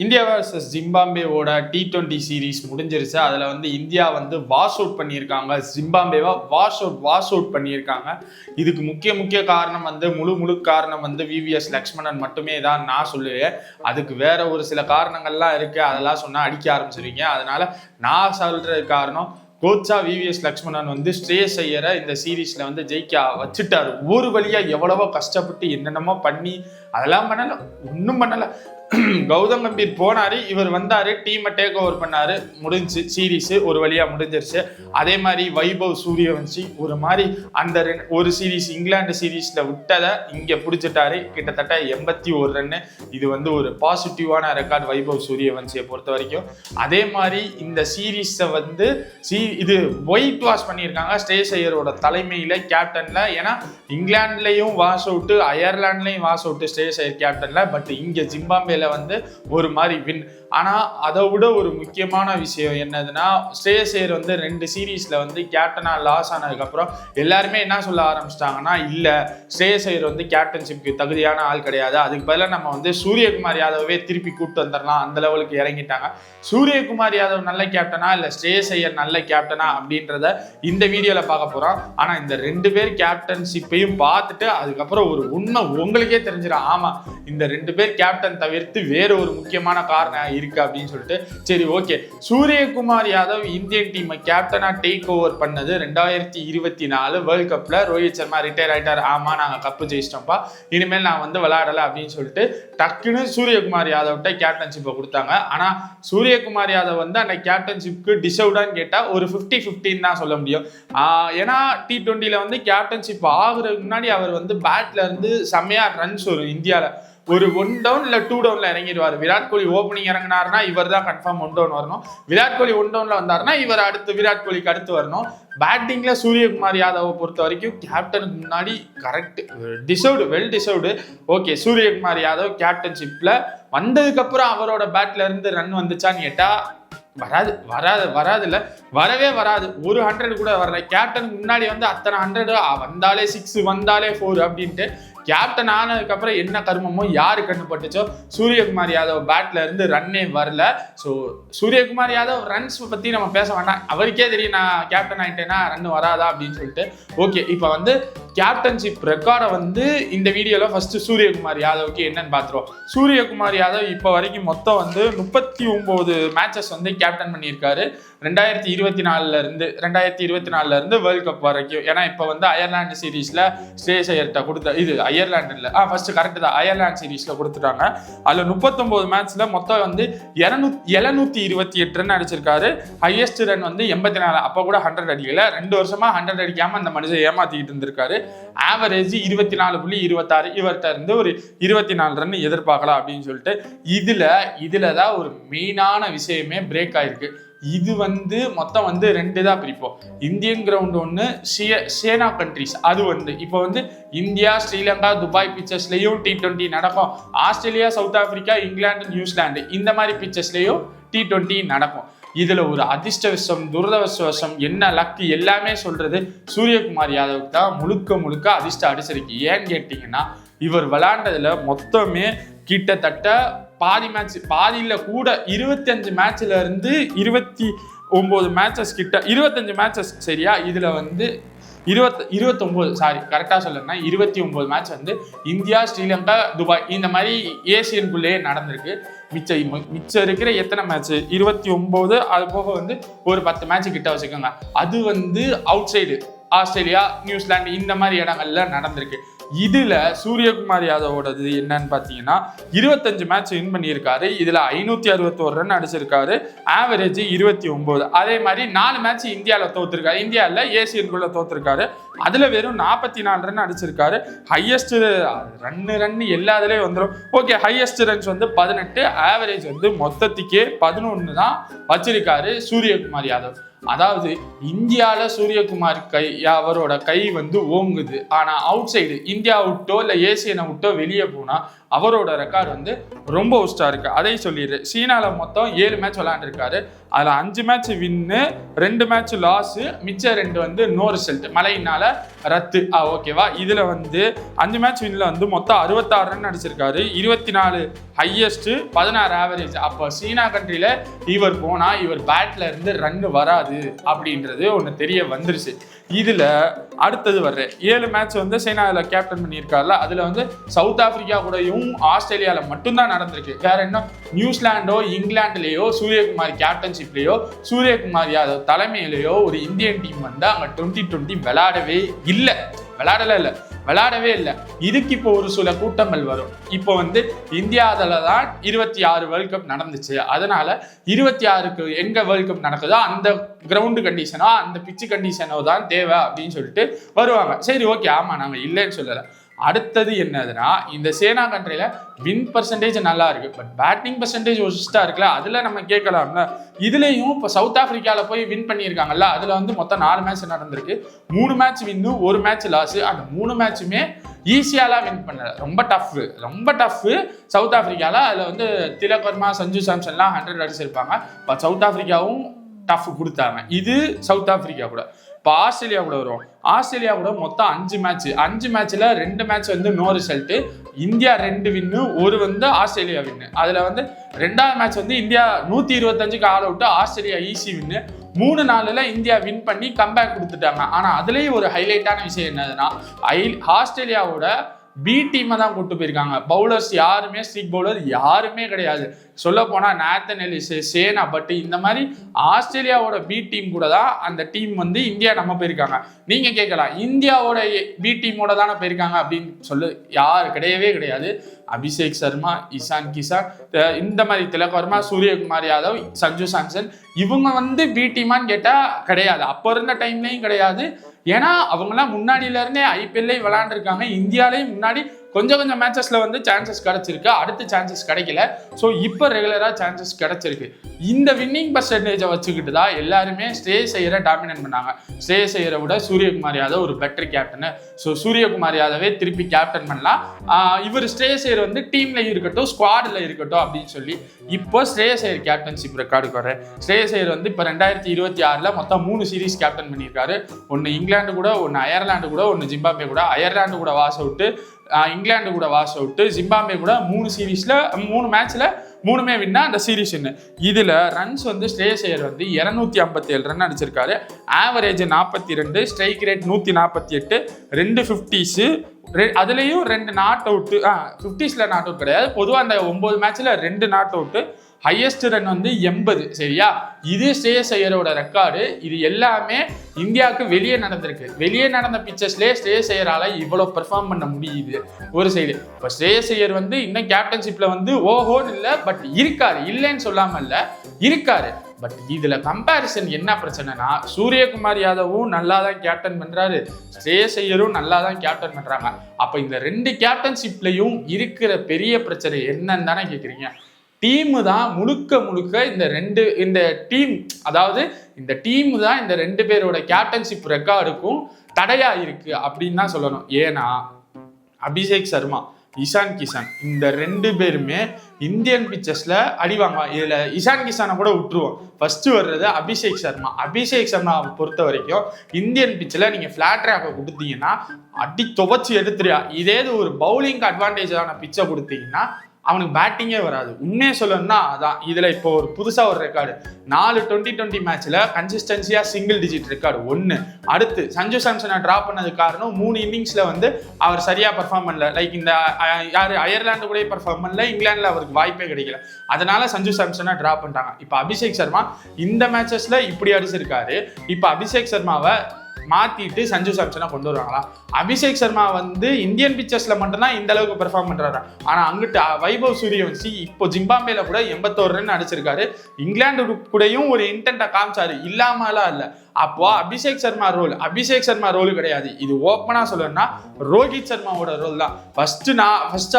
India versus ஜிம்பாப்வேவோட T20 series முடிஞ்சிருச்சு. அதில் India wash out பண்ணியிருக்காங்க. ஜிம்பாப்வேவா வாஷ் அவுட் பண்ணியிருக்காங்க. இதுக்கு முக்கிய காரணம் முழு காரணம் விவிஎஸ் லக்ஷ்மணன் மட்டுமே தான் நான் சொல்லுவேன். அதுக்கு வேற ஒரு சில காரணங்கள்லாம் இருக்கு. அதெல்லாம் சொன்னா அடிக்க ஆரம்பிச்சிருக்கீங்க. அதனால நான் சொல்ற காரணம் கோச்சா விவிஎஸ் லக்ஷ்மணன் ஸ்ரேயஸ் ஐயரை இந்த சீரீஸ்ல ஜெயிக்க வச்சுட்டாரு. ஒரு வழியா எவ்வளவோ கஷ்டப்பட்டு என்னென்னமோ பண்ணி அதெல்லாம் பண்ணல, ஒன்றும் பண்ணல. கௌதம் கம்பீர் போனாரு, இவர் வந்தாரு, டீமை டேக் ஓவர் பண்ணாரு, முடிஞ்சு சீரீஸ் ஒரு வழியா முடிஞ்சிருச்சு. அதே மாதிரி வைபவ் சூரியவன்சி ஒரு மாதிரி அந்த ஒரு சீரீஸ் இங்கிலாந்து சீரீஸ்ல விட்டதை இங்க பிடிச்சிட்டாரு. கிட்டத்தட்ட 81 ரன்னு. இது ஒரு பாசிட்டிவான ரெக்கார்ட் வைபவ் சூரியவன்சியை பொறுத்த வரைக்கும். அதே மாதிரி இந்த சீரீஸை இது ஒயிட் வாஷ் பண்ணியிருக்காங்க ஸ்ரேயஸ் ஐயரோட தலைமையில, கேப்டன்ல. ஏன்னா இங்கிலாந்துலயும் வாஷ் அவுட், அயர்லாண்ட்லயும் வாஷ் அவுட் ஸ்ரேயஸ் ஐயர் கேப்டன்ல. பட் இங்க ஜிம்பாப்வே ஒரு மாதிரி வின். ஆனா அதை விட ஒரு முக்கியமான விஷயம் என்னதுன்னா, ஸ்ரேயஸ் ஐயர் 2 சீரீஸ்ல கேப்டனா லாஸ் ஆனதுக்கு அப்புறம் எல்லாருமே என்ன சொல்ல ஆரம்பிச்சிட்டாங்கன்னா, இல்ல ஸ்ரேயஸ் ஐயர் கேப்டன்ஷிப்க்கு தகுதியான ஆள் கிடையாது, அதுக்கு பதிலாக நம்ம சூரியகுமார் யாதவே திருப்பி கூப்பிட்டு வந்துடலாம், அந்த லெவலுக்கு இறங்கிட்டாங்க. சூரியகுமார் யாதவ் நல்ல கேப்டனா இல்ல ஸ்ரேயஸ் ஐயர் நல்ல கேப்டனா அப்படின்றத இந்த வீடியோல பார்க்க போறோம். ஆனா இந்த 2 பேர் கேப்டன்ஷிப்பையும் பார்த்துட்டு அதுக்கப்புறம் ஒரு உண்மை உங்களுக்கே தெரிஞ்சிடும். ஆமா, இந்த 2 பேர் கேப்டன் தவிர்த்து வேற ஒரு முக்கியமான காரணம் இருக்கு அப்படின்னு சொல்லிட்டு. சரி, ஓகே. சூரியகுமார் யாதவ் இந்தியன் டீமை கேப்டனா டேக் ஓவர் பண்ணது 2024 வேர்ல்ட் கப்ல. ரோஹித் சர்மா ரிட்டையர் ஆயிட்டார். ஆமா, நாங்க கப்பு ஜெயிச்சிட்டோம்ப்பா, இனிமேல் நான் விளையாடல அப்படின்னு சொல்லிட்டு டக்குன்னு சூரியகுமார் யாதவ்கிட்ட கேப்டன்ஷிப்பை கொடுத்தாங்க. ஆனா சூரியகுமார் யாதவ் அந்த கேப்டன்ஷிப்க்கு டிசர்வ்டான்னு கேட்டா ஒரு 50-50 தான் சொல்ல முடியும். ஏன்னா T20ல கேப்டன்ஷிப் ஆகுறதுக்கு முன்னாடி அவர் பேட்ல இருந்து செம்மையா ரன்ஸ் வரும். இந்தியால ஒரு 1 டவுன் இல்ல 2 டவுன்ல இறங்கிடுவார். விராட் கோலி ஓப்பனிங் இறங்கினாருன்னா இவர் தான் கன்ஃபார்ம் 1 டவுன் வரணும். விராட் கோலி 1 டவுன்ல வந்தாருன்னா இவர் அடுத்து விராட் கோலிக்கு அடுத்து வரணும். பேட்டிங்ல சூரியகுமார் யாதவை பொறுத்த வரைக்கும் கேப்டனுக்கு முன்னாடி correct, well deserved. Okay, Suryakumar Yadav கேப்டன்ஷிப்ல வந்ததுக்கு அப்புறம் அவரோட பேட்ல இருந்து ரன் வந்துச்சான்னு கேட்டா வரவே வராது. ஒரு 100 கூட வரல. கேப்டனுக்கு முன்னாடி அத்தனை 100 வந்தாலே 6 வந்தாலே 4 அப்படின்ட்டு கேப்டன் ஆனதுக்கு அப்புறம் என்ன கர்மமோ யாரு கண்டுபட்டுச்சோ சூரியகுமார் யாதவ் பேட்ல இருந்து ரன்னே வரல. ஸோ சூரியகுமார் யாதவ் ரன்ஸ் பத்தி நம்ம பேச வேண்டாம், அவருக்கே தெரியும் நான் கேப்டன் ஆயிட்டேன்னா ரன் வராதா அப்படின்னு சொல்லிட்டு. ஓகே, இப்போ கேப்டன்ஷிப் ரெக்கார்டை இந்த வீடியோல ஃபர்ஸ்ட் சூரியகுமார் யாதவுக்கு என்னன்னு பார்த்துருவோம். சூரியகுமார் யாதவ் இப்போ வரைக்கும் மொத்தம் 39 மேட்சஸ் கேப்டன் பண்ணியிருக்காரு 2024ல இருந்து வேர்ல்ட் கப் வரைக்கும். ஏன்னா இப்போ அயர்லாந்து சீரீஸ்ல ஸ்ரேயஸ் ஐயர்கிட்ட கொடுத்த இது அயர்லாந்து இல்ல ஃபர்ஸ்ட் கரெக்ட் தான், அயர்லாந்து சீரீஸ்ல கொடுத்துட்டாங்க. அதுல 39 மேட்ச்ல மொத்தம் 728 ரன் அடிச்சிருக்காரு. Highest run 84. அப்ப கூட 100 அடிக்கல. 2 வருஷமா 100 அடிக்காம அந்த மனுஷன் ஏமாத்திக்கிட்டு இருந்திருக்காரு. ஆவரேஜ் 24.26. இவர்கிட்ட இருந்து ஒரு 24 ரன் எதிர்பார்க்கலாம் அப்படின்னு சொல்லிட்டு இதுலதான் ஒரு மெயினான விஷயமே பிரேக் ஆயிருக்கு. இது மொத்தம் 2 தான் பிரிப்போம். இந்தியன் கிரவுண்ட் ஒன்று, சேனா கண்ட்ரிஸ் அது இப்போ இந்தியா, ஸ்ரீலங்கா, துபாய் பிச்சர்ஸ்லயும் T20 நடக்கும். Australia, south Africa, England, New Zealand இந்த மாதிரி பிச்சர்ஸ்லயும் T20 நடக்கும். இதுல ஒரு அதிர்ஷ்டவசம், துரதவசம், என்ன லக்கு எல்லாமே சொல்றது சூரியகுமார் யாதவுக்கு தான் முழுக்க அதிர்ஷ்டம் அடிச்சிருக்கு. ஏன்னு கேட்டீங்கன்னா, இவர் விளையாண்டதுல மொத்தமே கிட்டத்தட்ட பாதியில கூட 25 மேட்ச்ல இருந்து 29 மேட்சஸ் கிட்ட 25 மேட்சஸ் சரியா. இதுல 29 சாரி கரெக்டா சொல்லணும்னா 29 மேட்ச் இந்தியா, ஸ்ரீலங்கா, துபாய் இந்த மாதிரி ஏசியனுக்குள்ளேயே நடந்திருக்கு. மிச்சம் இருக்கிற எத்தனை மேட்ச் 29, அது போக ஒரு 10 மேட்ச் கிட்ட வச்சுக்கோங்க. அது அவுட் சைடு ஆஸ்திரேலியா, நியூசிலாந்து இந்த மாதிரி இடங்கள்ல நடந்திருக்கு. இதுல சூரியகுமார் யாதவோடது என்னன்னு பாத்தீங்கன்னா 25 மேட்ச் வின் பண்ணியிருக்காரு. இதுல 561 ரன் அடிச்சிருக்காரு. ஆவரேஜ் 29. அதே மாதிரி 4 மேட்ச் இந்தியாவில தோத்துருக்காரு. இந்தியாவில் ஏசியனுக்குள்ள தோத்துருக்காரு. அதுல வெறும் 44 ரன் அடிச்சிருக்காரு. ஹையஸ்ட் ரன் எல்லாத்துலயும் வந்துடும். ஓகே, ஹையஸ்ட் ரன்ஸ் 18, ஆவரேஜ் மொத்தத்துக்கே 11 தான் வச்சிருக்காரு சூரியகுமார் யாதவ். அதாவது இந்தியால சூரியகுமார் அவரோட கை ஓங்குது. ஆனா அவுட் சைடு இந்தியா விட்டோ இல்ல ஏசியனை விட்டோ வெளியே போனா அவரோட ரெக்கார்டு வந்து ரொம்ப ஒஸ்டா இருக்கு. அதை சொல்லிடு. சீனால மொத்தம் 7 மேட்ச் விளையாண்டுருக்காரு. அதுல 5 மேட்ச் வின்னு, 2 மேட்ச் லாஸ், மிச்ச 2 வந்து நோ ரிசல்ட், மழையினால ரத்து. ஓகேவா? இதுல வந்து 5 மேட்ச் வின்ல வந்து மொத்தம் 66 ரன் அடிச்சிருக்காரு. 24 ஹையஸ்ட், 16 ஆவரேஜ். அப்போ சீனா கண்ட்ரியில இவர் போனா இவர் பேட்ல இருந்து ரன் வராது அப்படின்றது ஒண்ணு தெரிய வந்துருச்சு. இதுல அடுத்தது வர்ற 7 மேட்ச் வந்து சீனாவில் கேப்டன் பண்ணியிருக்காருல, அதுல வந்து சவுத் ஆப்பிரிக்கா கூடயும் ஆஸ்திரேலியால மட்டும்தான் நடந்திருக்கு. வேற என்ன நியூசிலாண்டோ இங்கிலாந்துலயோ சூரியகுமார் கேப்டன்ஷிப்லயோ சூரியகுமார் யாதவ் தலைமையிலேயோ ஒரு இந்தியன் டீம் வந்து அங்க 2020 விளையாடவே இல்லை. இதுக்கு இப்போ ஒரு சில கூட்டங்கள் வரும். இப்போ வந்து இந்தியாவில தான் 26 வேர்ல்ட் கப் நடந்துச்சு. அதனால 26க்கு எங்க வேர்ல்ட் கப் நடக்குதோ அந்த கிரவுண்டு கண்டிஷனோ அந்த பிச்சு கண்டிஷனோ தான் தேவை அப்படின்னு சொல்லிட்டு வருவாங்க. சரி, ஓகே, ஆமா, நாங்க இல்லைன்னு சொல்லலை. அடுத்தது என்னதுன்னா, இந்த சேனா கண்ட்ரியில வின் பர்சன்டேஜ் நல்லா இருக்கு, பட் பேட்டிங் பர்சன்டேஜ் ஒஸ்டா இருக்குல்ல. அதுல நம்ம கேட்கலாம்ல. இதுலயும் இப்போ சவுத் ஆப்பிரிக்கால போய் வின் பண்ணியிருக்காங்கல்ல, அதுல வந்து மொத்தம் 4 மேட்ச் நடந்திருக்கு. 3 மேட்ச் வின்னு, 1 மேட்ச் லாஸ். அந்த 3 மேட்சுமே ஈஸியாலாம் வின் பண்ணல. ரொம்ப டஃப் சவுத் ஆப்பிரிக்கால. அதுல வந்து திலக் வர்மா, சஞ்சு சாம்சன்லாம் 100 அடிச்சிருப்பாங்க. பட் சவுத் ஆப்பிரிக்காவும் டஃப் கொடுத்தாங்க. இது சவுத் ஆப்பிரிக்கா கூட. இப்போ ஆஸ்திரேலியா கூட வரும். ஆஸ்திரேலியா கூட மொத்தம் 5 மேட்ச்ல 2 மேட்ச் வந்து நோ ரிசல்ட். இந்தியா 2 வின்னு, 1 வந்து ஆஸ்திரேலியா வின்னு. அதுல வந்து 2வது மேட்ச் வந்து இந்தியா 125க்கு all out, Australia easy win. 3 நாள்ல இந்தியா வின் பண்ணி கம்பேக் கொடுத்துட்டாங்க. ஆனா அதுலயும் ஒரு ஹைலைட்டான விஷயம் என்னதுன்னா, ஆஸ்திரேலியாவோட பி டீமை தான் கூட்டு போயிருக்காங்க. பவுலர்ஸ் யாருமே, ஸ்ட்ரீக் பவுலர் யாருமே கிடையாது. சொல்ல போனா நாத்தன் எலிஸ், சேனா பட், இந்த மாதிரி ஆஸ்திரேலியாவோட பி டீம் கூட தான் அந்த டீம் வந்து இந்தியா நம்ம போயிருக்காங்க. நீங்க கேட்கலாம், இந்தியாவோட பி டீமோட தானே போயிருக்காங்க அப்படின்னு சொல்லு. யாரு கிடையாது. அபிஷேக் சர்மா, இஷான் கிஷான், இந்த மாதிரி திலக் வர்மா, சூரியகுமார் யாதவ், சஞ்சு சாம்சன், இவங்க வந்து பி டீமான்னு கேட்டா கிடையாது. அப்போ இருந்த டைம்லையும் கிடையாது. ஏன்னா அவங்கெல்லாம் முன்னாடியில இருந்தே ஐபிஎல்ல விளையாண்டுருக்காங்க. இந்தியாலையும் முன்னாடி கொஞ்சம் மேட்சஸ்ல வந்து சான்சஸ் கிடைச்சிருக்கு, அடுத்த சான்சஸ் கிடைக்கல. ஸோ இப்போ ரெகுலரா சான்சஸ் கிடைச்சிருக்கு. இந்த வின்னிங் பர்சன்டேஜை வச்சுக்கிட்டு தான் எல்லாருமே ஸ்ரேயஸ் ஐயரை டாமினேட் பண்ணாங்க. ஸ்ரேயஸ் ஐயரை விட சூரியகுமார் யாதவ் ஒரு பெட்டர் கேப்டன். ஸோ சூரியகுமார் யாதவே திருப்பி கேப்டன் பண்ணலாம். இவர் ஸ்ரேயஸ் ஐயர் வந்து டீம்ல இருக்கட்டும், ஸ்குவாட்ல இருக்கட்டும் அப்படின்னு சொல்லி இப்போ ஸ்ரேயஸ் ஐயர் கேப்டன்ஷிப் ரெக்கார்டுக்கு வர. ஸ்ரேயஸ் ஐயர் வந்து இப்போ 2026 மொத்தம் 3 சீரீஸ் கேப்டன் பண்ணியிருக்காரு. ஒன்று இங்கிலாந்து கூட, ஒன்று அயர்லாந்து கூட, ஒன்று ஜிம்பாப்வே கூட. அயர்லாந்து கூட வாஷ் அவுட்டு, இங்கிலாந்து கூட வாஷ் அவுட்டு, ஜிம்பாப்வே கூட 3 மேட்ச்ல 3மே வின்னா அந்த சீரீஸ் வின்னு. இதுல ரன்ஸ் வந்து ஸ்ரேயஸ் ஐயர் வந்து 257 ரன் அடிச்சிருக்காரு. ஆவரேஜ் 42, ஸ்ட்ரைக் ரேட் 148, 2 50s, அதுலயும் 2 நாட் அவுட். 50ஸ்ல நாட் அவுட் கிடையாது. பொதுவாக அந்த 9 மேட்ச்ல 2 நாட் அவுட். ஹையஸ்ட் ரன் வந்து 80. சரியா? இது ஸ்ரேயஸ் ஐயரோட ரெக்கார்டு. இது எல்லாமே இந்தியாவுக்கு வெளியே நடந்திருக்கு. வெளியே நடந்த பிச்சர்ஸ்லேயே ஸ்ரேயஸ் ஐயரால இவ்வளவு பெர்ஃபார்ம் பண்ண முடியுது ஒரு சைடு. இப்போ ஸ்ரேயஸ் ஐயர் வந்து இன்னும் கேப்டன்ஷிப்ல வந்து ஓஹோன்னு இல்லை, பட் இருக்காரு, இல்லைன்னு சொல்லாம இல்லை, இருக்காரு. பட் இதுல கம்பேரிசன் என்ன பிரச்சனைனா, சூரியகுமார் யாதவும் நல்லா தான் கேப்டன் பண்றாரு, ஸ்ரேயஸ் ஐயரும் நல்லா தான் கேப்டன் பண்றாங்க. அப்ப இந்த 2 கேப்டன்ஷிப்லயும் இருக்கிற பெரிய பிரச்சனை என்னன்னு தானே கேக்குறீங்க. டீம் தான் முழுக்க இந்த டீம், அதாவது இந்த டீம் தான் இந்த 2 பேரோட கேப்டன்ஷிப் ரெக்கார்டுக்கும் தடையா இருக்கு அப்படின்னு தான் சொல்லணும். ஏன்னா அபிஷேக் சர்மா, இஷான் கிஷான் இந்த 2 பேருமே இந்தியன் பிச்சர்ஸ்ல அடிவாங்க. இதுல இஷான் கிஷானை கூட விட்டுருவோம். ஃபர்ஸ்ட் வர்றது அபிஷேக் சர்மா. அபிஷேக் சர்மாவை பொறுத்த வரைக்கும் இந்தியன் பிச்சில் நீங்க ஃபிளாட் ட்ராக்கை கொடுத்தீங்கன்னா அடி துவச்சி எடுத்துறியா. இதே ஒரு பவுலிங் அட்வான்டேஜான பிச்சை கொடுத்தீங்கன்னா அவனுக்கு பேட்டிங்கே வராது. உண்மையை சொல்லணும்னா அதான். இதுல இப்போ ஒரு புதுசா ஒரு ரெக்கார்டு, 4 2020 மேட்ச்ல கன்சிஸ்டன்சியா சிங்கிள் டிஜிட் ரெக்கார்டு 1. அடுத்து சஞ்சு சாம்சனை டிராப் பண்ணது காரணம் 3 இன்னிங்ஸ்ல வந்து அவர் சரியா பெர்ஃபார்ம் பண்ணல. லைக் இந்த அயர்லாந்து கூட பெர்ஃபார்ம் பண்ணல, இங்கிலாந்துல அவருக்கு வாய்ப்பே கிடைக்கல. அதனால சஞ்சு சாம்சனை டிராப் பண்ணிட்டாங்க. இப்போ அபிஷேக் சர்மா இந்த மேட்சஸ்ல இப்படி அடிச்சிருக்காரு. இப்போ அபிஷேக் சர்மாவை மாத்திட்டு சஞ்சு சாம்சனை கொண்டு வருவாங்களா? அபிஷேக் சர்மா வந்து இந்தியன் பிச்சர்ஸ்ல மட்டும்தான் இந்த அளவுக்கு பெர்ஃபார்ம் பண்றாரு. ஆனா அங்கிட்டு வைபவ் சூரியவன்சி இப்போ ஜிம்பாப்வேல கூட 81 ரன் அடிச்சிருக்காரு. இங்கிலாந்து கூடயும் ஒரு இன்டென்ட்டை காமிச்சாரு, இல்லாமலாம் இல்ல. அப்போ அபிஷேக் சர்மா ரோல் கிடையாது. இது ஓப்பனா சொல்லணும்னா ரோஹித் சர்மாவோட ரோல் தான். ஃபர்ஸ்ட்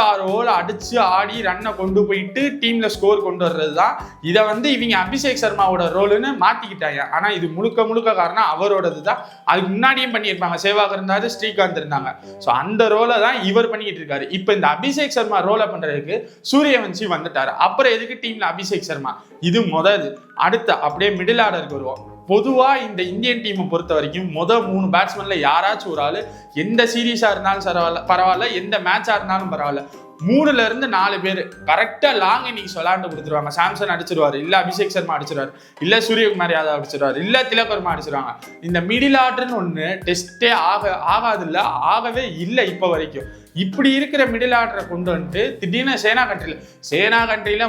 6 ஓவர் அடிச்சு ஆடி ரன்னை கொண்டு போயிட்டு டீம்ல ஸ்கோர் கொண்டு வர்றது தான். இதை வந்து இவங்க அபிஷேக் சர்மாவோட ரோல்னு மாத்திக்கிட்டாங்க. ஆனா இது முழுக்க காரணம் அவரோடது தான். அதுக்கு முன்னாடியும் பண்ணியிருப்பாங்க. சேவாக் இருந்தாரு, ஸ்ரீகாந்த் இருந்தாங்க. ஸோ அந்த ரோலை தான் இவர் பண்ணிக்கிட்டு இருக்காரு. இப்போ இந்த அபிஷேக் சர்மா ரோலை பண்றதுக்கு சூரியவன்சி வந்துட்டாரு. அப்புறம் எதுக்கு டீம்ல அபிஷேக் சர்மா? இது முதல். அடுத்த அப்படியே மிடில் ஆர்டருக்கு வருவோம். பொதுவா இந்த இந்தியன் டீமை பொறுத்த வரைக்கும் 3 பேட்ஸ்மேன்ல யாராச்சும் ஒரு ஆளு எந்த சீரீஸா இருந்தாலும் பரவாயில்ல, எந்த மேட்சா இருந்தாலும் பரவாயில்ல, 3ல இருந்து 4 பேர் கரெக்டா லாங் இன்னிங்ஸ் விளையாண்டு கொடுத்துருவாங்க. சாம்சன் அடிச்சிருவாரு, இல்ல அபிஷேக் சர்மா அடிச்சிருவாரு, இல்ல சூரியகுமார் யாதவ் அடிச்சிருவாரு, இல்ல திலக் வர்மா அடிச்சிருவாங்க. இந்த மிடில் ஆர்டர்னு ஒண்ணு டெஸ்டே ஆகாது இல்ல, ஆகவே இல்லை இப்ப வரைக்கும். இப்படி இருக்கிற மிடில் ஆர்டரை கொண்டு வந்துட்டு திடீர்னு சேனா கண்ட்ரியில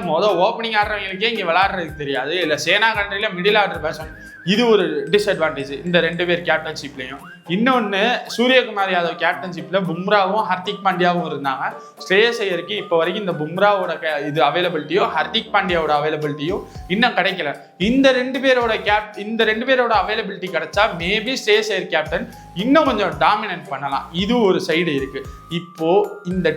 ஓப்பனிங் ஆடுறவங்களுக்கே இங்க விளையாடுறதுக்கு தெரியாது. இல்ல சேனா கண்ட்ரியில மிடில் ஆர்டர் பேட்ஸ்மேன், இது ஒரு டிஸ்அட்வான்டேஜ் இந்த 2 பேர் கேப்டன்ஷிப்லையும். இன்னொன்னு சூரியகுமார் யாதவ் கேப்டன்ஷிப்ல பும்ராவும் ஹர்திக் பாண்டியாவும் இருந்தாங்க. ஸ்ரேயஸ் ஐயருக்கு இப்போ வரைக்கும் இந்த பும்ராவோட இது அவைலபிலிட்டியோ ஹர்திக் பாண்டியாவோட அவைலபிலிட்டியோ இன்னும் கிடைக்கல. இந்த 2 பேரோட அவைலபிலிட்டி கிடைச்சா மேபி ஸ்ரேயஸ் ஐயர் கேப்டன் இன்னும் கொஞ்சம் டாமினன்ட் பண்ணலாம். இது ஒரு சைடு இருக்கு. இப்போ இந்த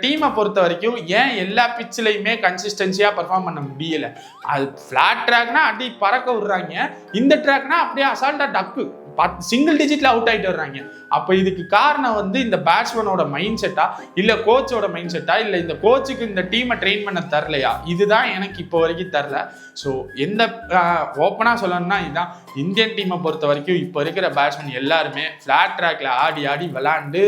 டீமை பொறுத்த வரைக்கும் ஏன் எல்லா பிச்சிலையுமே கன்சிஸ்டன்சியா பெர்ஃபார்ம் பண்ண முடியல? அது பிளாட் ட்ராக்னா அடி பறக்க விடுறாங்க, இந்த ட்ராக்னா அப்படியே அசால்ட்டா டக்கு சிங்கிள் டிஜிட்ல அவுட் ஆயிட்டு வர்றாங்க. அப்ப இதுக்கு காரணம் வந்து இந்த பேட்ஸ்மேனோட மைண்ட் செட்டா, இல்ல கோச்சோட மைண்ட் செட்டா, இல்ல இந்த கோச்சுக்கு இந்த டீமை ட்ரெயின் பண்ண தரலையா? இதுதான் எனக்கு இப்போ வரைக்கும் தரல. ஸோ எந்த ஓப்பனா சொல்லணும்னா இதுதான், இந்தியன் டீமை பொறுத்த வரைக்கும் இப்போ இருக்கிற பேட்ஸ்மேன் எல்லாருமே பிளாட் ட்ராக்ல ஆடி விளையாண்டு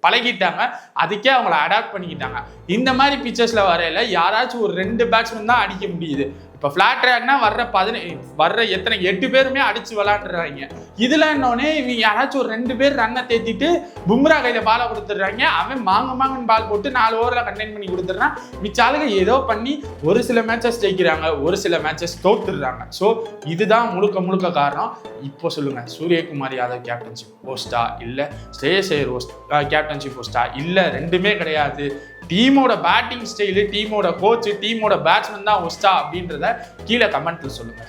பழகிட்டாங்க. அதுக்கே அவங்கள அடாப்ட் பண்ணிக்கிட்டாங்க. இந்த மாதிரி பிச்சர்ஸ்ல வரையில யாராச்சும் ஒரு 2 பேட்ஸ்மேன் தான் அடிக்க முடியுது. இப்போ ஃபிளாட் ட்ராக்னா வர்ற எத்தனை 8 பேருமே அடிச்சு விளையாடுறாங்க. இதுல என்னன்னே இவங்க யாராச்சும் ஒரு 2 பேர் ரன்னை தேத்திட்டு பும்ரா கையில பாலை கொடுத்துடுறாங்க. அவன் மாங்கன்னு பால் போட்டு 4 ஓவர்ல கண்டெயின் பண்ணி கொடுத்துடுறான். மிச்சாளுங்க ஏதோ பண்ணி ஒரு சில மேட்சஸ் ஜெயிக்கிறாங்க, ஒரு சில மேட்சஸ் தோத்துடுறாங்க. ஸோ இதுதான் முழுக்க காரணம். இப்போ சொல்லுங்க, சூரியகுமார் யாதவ் கேப்டன்ஷிப் போஸ்டா இல்ல ஸ்ரேயஸ் ஐயர் கேப்டன்ஷிப் போஸ்டா? இல்ல ரெண்டுமே கிடையாது. டீமோட பேட்டிங் ஸ்டைலு, டீமோட கோச், டீமோட பேட்ஸ்மேன் தான் ஒஸ்டா அப்படின்றத கீழே கமெண்ட்ல சொல்லுங்க.